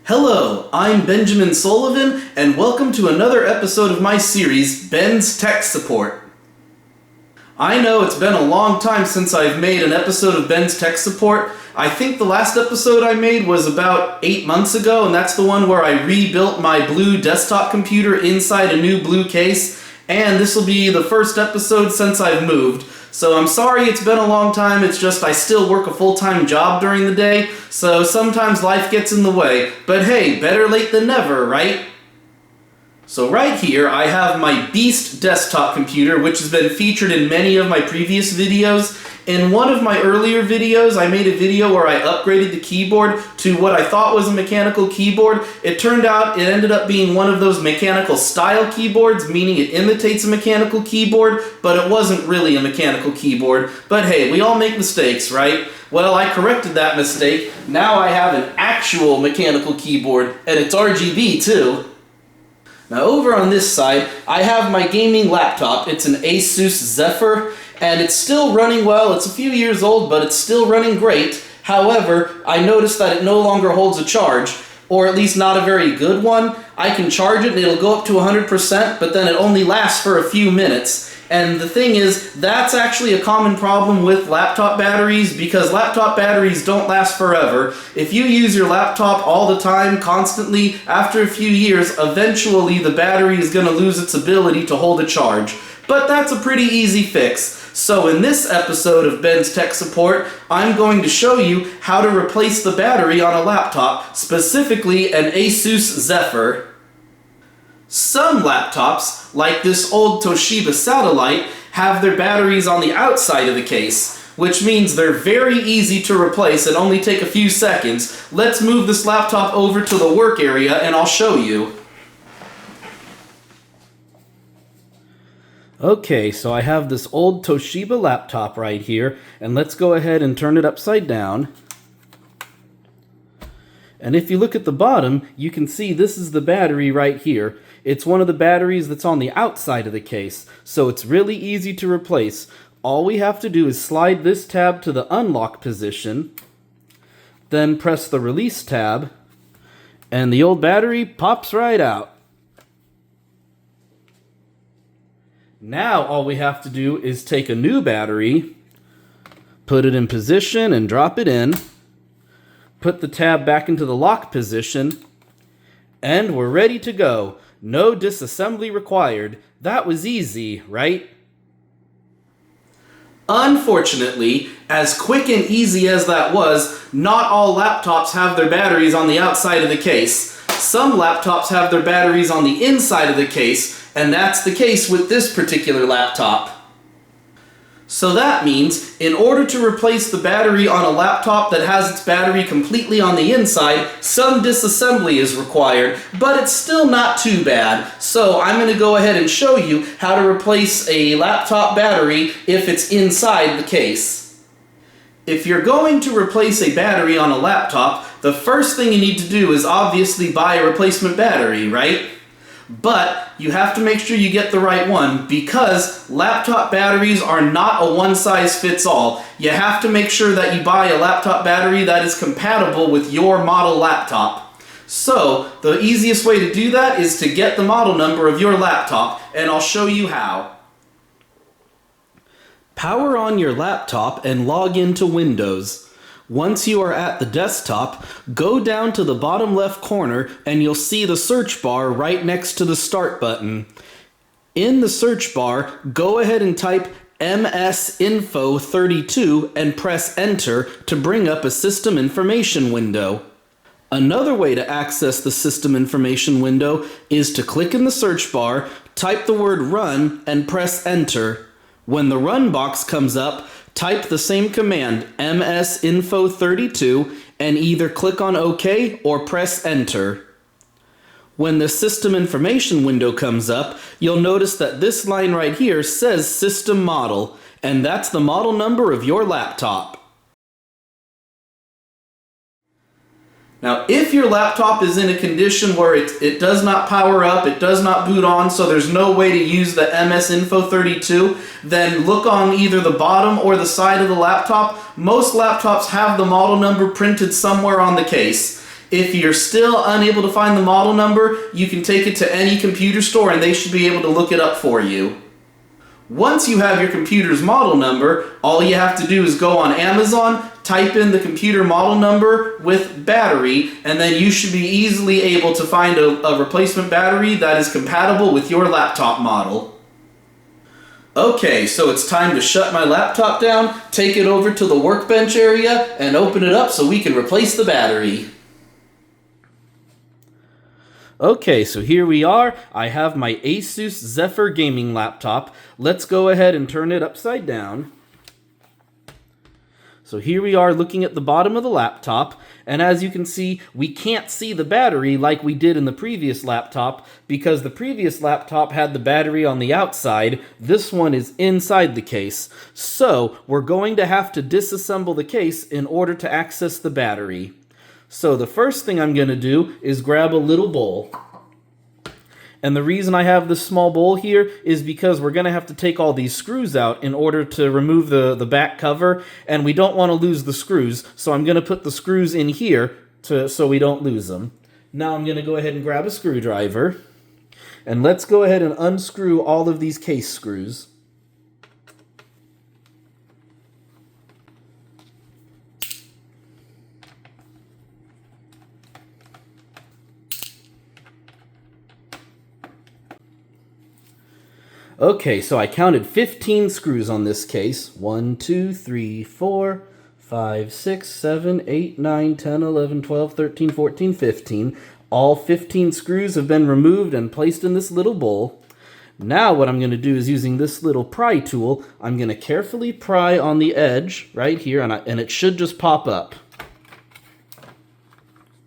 Hello, I'm Benjamin Sullivan, and welcome to another episode of my series, Ben's Tech Support. I know it's been a long time since I've made an episode of Ben's Tech Support. I think the last episode I made was about 8 months ago, and that's the one where I rebuilt my blue desktop computer inside a new blue case, and this will be the first episode since I've moved. So I'm sorry it's been a long time, it's just I still work a full-time job during the day, so sometimes life gets in the way. But hey, better late than never, right? So right here I have my Beast desktop computer, which has been featured in many of my previous videos. In one of my earlier videos, I made a video where I upgraded the keyboard to what I thought was a mechanical keyboard. It turned out it ended up being one of those mechanical style keyboards, meaning it imitates a mechanical keyboard, but it wasn't really a mechanical keyboard. But hey, we all make mistakes, right? Well, I corrected that mistake. Now I have an actual mechanical keyboard, and it's RGB too. Now over on this side, I have my gaming laptop. It's an ASUS Zephyrus, and it's still running well. It's a few years old, but it's still running great. However, I noticed that it no longer holds a charge, or at least not a very good one. I can charge it and it'll go up to 100%, but then it only lasts for a few minutes. And the thing is, that's actually a common problem with laptop batteries, because laptop batteries don't last forever. If you use your laptop all the time, constantly, after a few years, eventually the battery is going to lose its ability to hold a charge. But that's a pretty easy fix. So in this episode of Ben's Tech Support, I'm going to show you how to replace the battery on a laptop, specifically an ASUS Zephyrus. Some laptops, like this old Toshiba Satellite, have their batteries on the outside of the case, which means they're very easy to replace and only take a few seconds. Let's move this laptop over to the work area and I'll show you. Okay, so I have this old Toshiba laptop right here, and let's go ahead and turn it upside down. And if you look at the bottom, you can see this is the battery right here. It's one of the batteries that's on the outside of the case, so it's really easy to replace. All we have to do is slide this tab to the unlock position, then press the release tab, and the old battery pops right out. Now all we have to do is take a new battery, put it in position and drop it in, put the tab back into the lock position, and we're ready to go. No disassembly required. That was easy, right? Unfortunately, as quick and easy as that was, not all laptops have their batteries on the outside of the case. Some laptops have their batteries on the inside of the case, and that's the case with this particular laptop. So that means, in order to replace the battery on a laptop that has its battery completely on the inside, some disassembly is required, but it's still not too bad. So I'm going to go ahead and show you how to replace a laptop battery if it's inside the case. If you're going to replace a battery on a laptop, the first thing you need to do is obviously buy a replacement battery, right? But you have to make sure you get the right one, because laptop batteries are not a one-size-fits-all. You have to make sure that you buy a laptop battery that is compatible with your model laptop. So, the easiest way to do that is to get the model number of your laptop, and I'll show you how. Power on your laptop and log into Windows. Once you are at the desktop, go down to the bottom left corner and you'll see the search bar right next to the Start button. In the search bar, go ahead and type MSInfo32 and press Enter to bring up a System Information window. Another way to access the System Information window is to click in the search bar, type the word Run, and press Enter. When the Run box comes up, type the same command, MSInfo32, and either click on OK or press Enter. When the System Information window comes up, you'll notice that this line right here says System Model, and that's the model number of your laptop. Now, if your laptop is in a condition where it does not power up, it does not boot on, so there's no way to use the MSInfo32, then look on either the bottom or the side of the laptop. Most laptops have the model number printed somewhere on the case. If you're still unable to find the model number, you can take it to any computer store and they should be able to look it up for you. Once you have your computer's model number, all you have to do is go on Amazon, type in the computer model number with battery, and then you should be easily able to find a replacement battery that is compatible with your laptop model. Okay, so it's time to shut my laptop down, take it over to the workbench area, and open it up so we can replace the battery. Okay, so here we are. I have my ASUS Zephyrus gaming laptop. Let's go ahead and turn it upside down. So here we are looking at the bottom of the laptop, and as you can see, we can't see the battery like we did in the previous laptop because the previous laptop had the battery on the outside. This one is inside the case. So we're going to have to disassemble the case in order to access the battery. So the first thing I'm going to do is grab a little bowl. And the reason I have this small bowl here is because we're going to have to take all these screws out in order to remove the back cover, and we don't want to lose the screws, so I'm going to put the screws in here so we don't lose them. Now I'm going to go ahead and grab a screwdriver, and let's go ahead and unscrew all of these case screws. Okay, so I counted 15 screws on this case. 1, 2, 3, 4, 5, 6, 7, 8, 9, 10, 11, 12, 13, 14, 15. All 15 screws have been removed and placed in this little bowl. Now what I'm going to do is using this little pry tool, I'm going to carefully pry on the edge right here, and it should just pop up.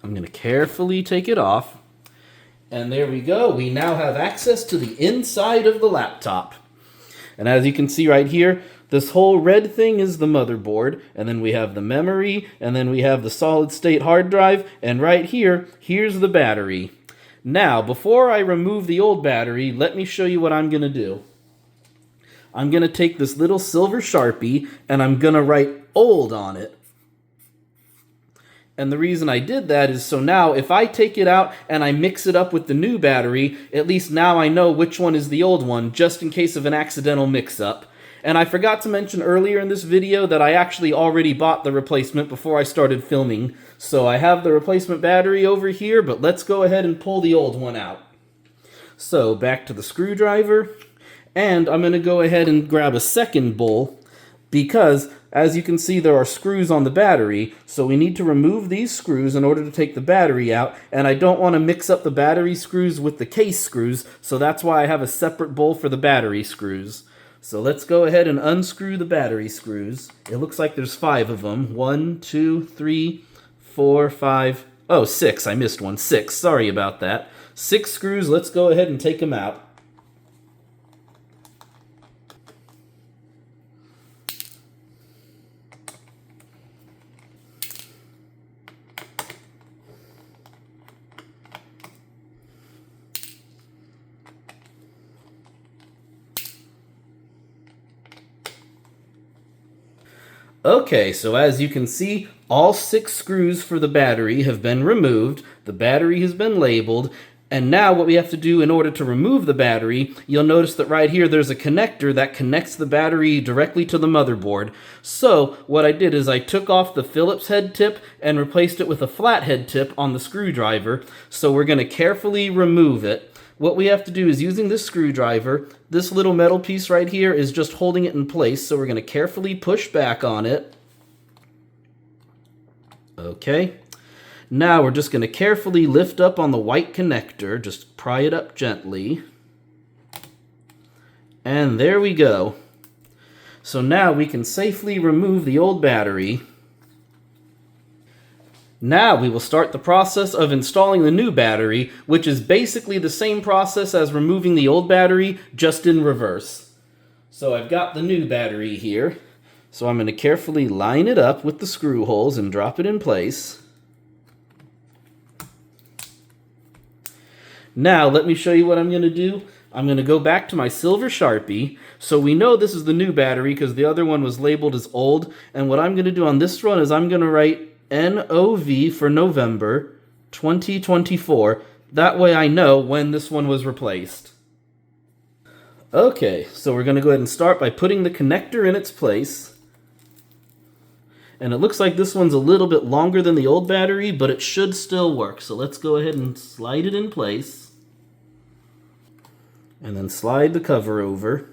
I'm going to carefully take it off. And there we go. We now have access to the inside of the laptop. And as you can see right here, this whole red thing is the motherboard, and then we have the memory, and then we have the solid-state hard drive, and right here, here's the battery. Now, before I remove the old battery, let me show you what I'm going to do. I'm going to take this little silver Sharpie, and I'm going to write old on it. And the reason I did that is so now if I take it out and I mix it up with the new battery, at least now I know which one is the old one, just in case of an accidental mix-up. And I forgot to mention earlier in this video that I actually already bought the replacement before I started filming. So I have the replacement battery over here, but let's go ahead and pull the old one out. So back to the screwdriver, and I'm going to go ahead and grab a second bowl because, as you can see, there are screws on the battery, so we need to remove these screws in order to take the battery out, and I don't want to mix up the battery screws with the case screws, so that's why I have a separate bowl for the battery screws. So let's go ahead and unscrew the battery screws. It looks like there's 5 of them. 1, 2, 3, 4, 5... Oh, 6. I missed one. 6. Sorry about that. 6 screws. Let's go ahead and take them out. Okay, so as you can see, all 6 screws for the battery have been removed, the battery has been labeled, and now what we have to do in order to remove the battery, you'll notice that right here there's a connector that connects the battery directly to the motherboard. So what I did is I took off the Phillips head tip and replaced it with a flathead tip on the screwdriver, so we're going to carefully remove it. What we have to do is, using this screwdriver, this little metal piece right here is just holding it in place, so we're going to carefully push back on it. Okay. Now we're just going to carefully lift up on the white connector, just pry it up gently. And there we go. So now we can safely remove the old battery. Now we will start the process of installing the new battery, which is basically the same process as removing the old battery, just in reverse. So I've got the new battery here, so I'm going to carefully line it up with the screw holes and drop it in place. Now let me show you what I'm going to do. I'm going to go back to my silver Sharpie. So we know this is the new battery because the other one was labeled as old, and what I'm going to do on this one is I'm going to write NOV for November, 2024. That way I know when this one was replaced. Okay, so we're going to go ahead and start by putting the connector in its place. And it looks like this one's a little bit longer than the old battery, but it should still work. So let's go ahead and slide it in place. And then slide the cover over.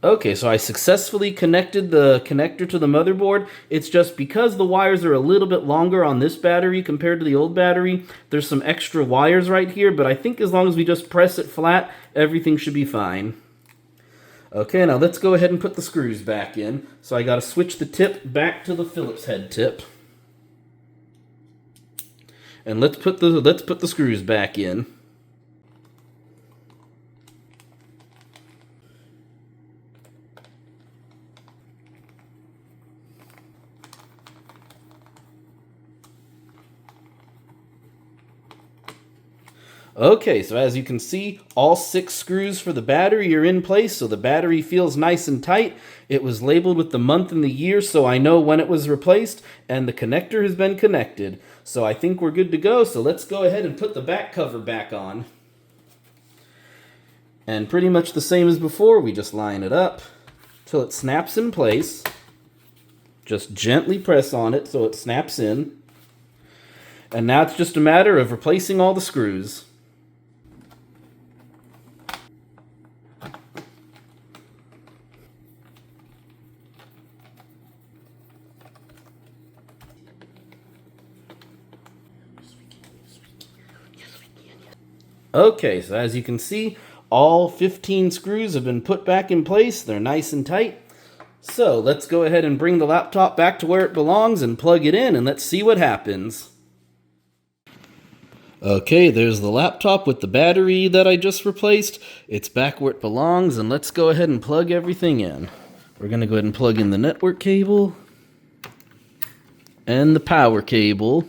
Okay, so I successfully connected the connector to the motherboard. It's just because the wires are a little bit longer on this battery compared to the old battery, there's some extra wires right here, but I think as long as we just press it flat, everything should be fine. Okay, now let's go ahead and put the screws back in. So I gotta switch the tip back to the Phillips head tip. And let's put the screws back in. Okay, so as you can see, all 6 screws for the battery are in place, so the battery feels nice and tight. It was labeled with the month and the year, so I know when it was replaced, and the connector has been connected. So I think we're good to go, so let's go ahead and put the back cover back on. And pretty much the same as before, we just line it up till it snaps in place. Just gently press on it so it snaps in. And now it's just a matter of replacing all the screws. Okay, so as you can see, all 15 screws have been put back in place. They're nice and tight. So let's go ahead and bring the laptop back to where it belongs and plug it in, and let's see what happens. Okay, there's the laptop with the battery that I just replaced. It's back where it belongs, and let's go ahead and plug everything in. We're going to go ahead and plug in the network cable and the power cable.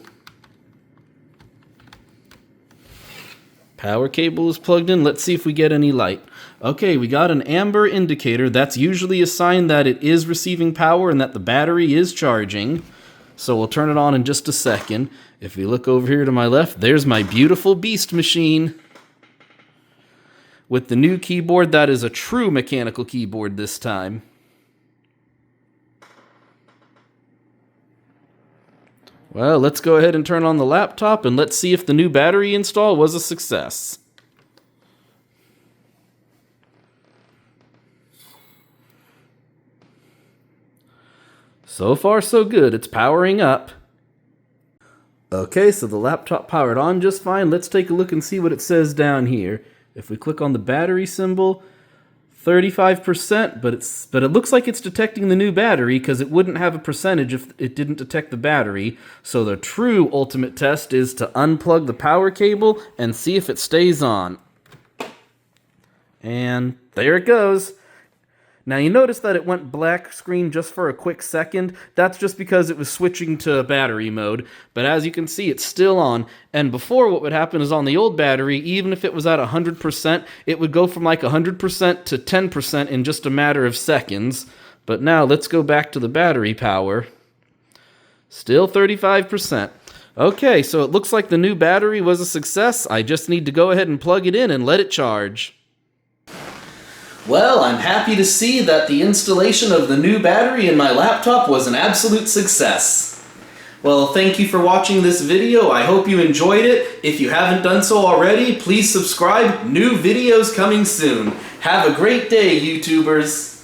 Power cable is plugged in. Let's see if we get any light. Okay, we got an amber indicator. That's usually a sign that it is receiving power and that the battery is charging. So we'll turn it on in just a second. If we look over here to my left, there's my beautiful beast machine. With the new keyboard, that is a true mechanical keyboard this time. Well, let's go ahead and turn on the laptop and let's see if the new battery install was a success. So far, so good. It's powering up. Okay, so the laptop powered on just fine. Let's take a look and see what it says down here. If we click on the battery symbol, 35%, but it looks like it's detecting the new battery because it wouldn't have a percentage if it didn't detect the battery. So the true ultimate test is to unplug the power cable and see if it stays on. And there it goes. Now you notice that it went black screen just for a quick second. That's just because it was switching to battery mode. But as you can see, it's still on. And before, what would happen is on the old battery, even if it was at 100%, it would go from like 100% to 10% in just a matter of seconds. But now let's go back to the battery power. Still 35%. Okay, so it looks like the new battery was a success. I just need to go ahead and plug it in and let it charge. Well, I'm happy to see that the installation of the new battery in my laptop was an absolute success. Well, thank you for watching this video. I hope you enjoyed it. If you haven't done so already, please subscribe. New videos coming soon. Have a great day, YouTubers.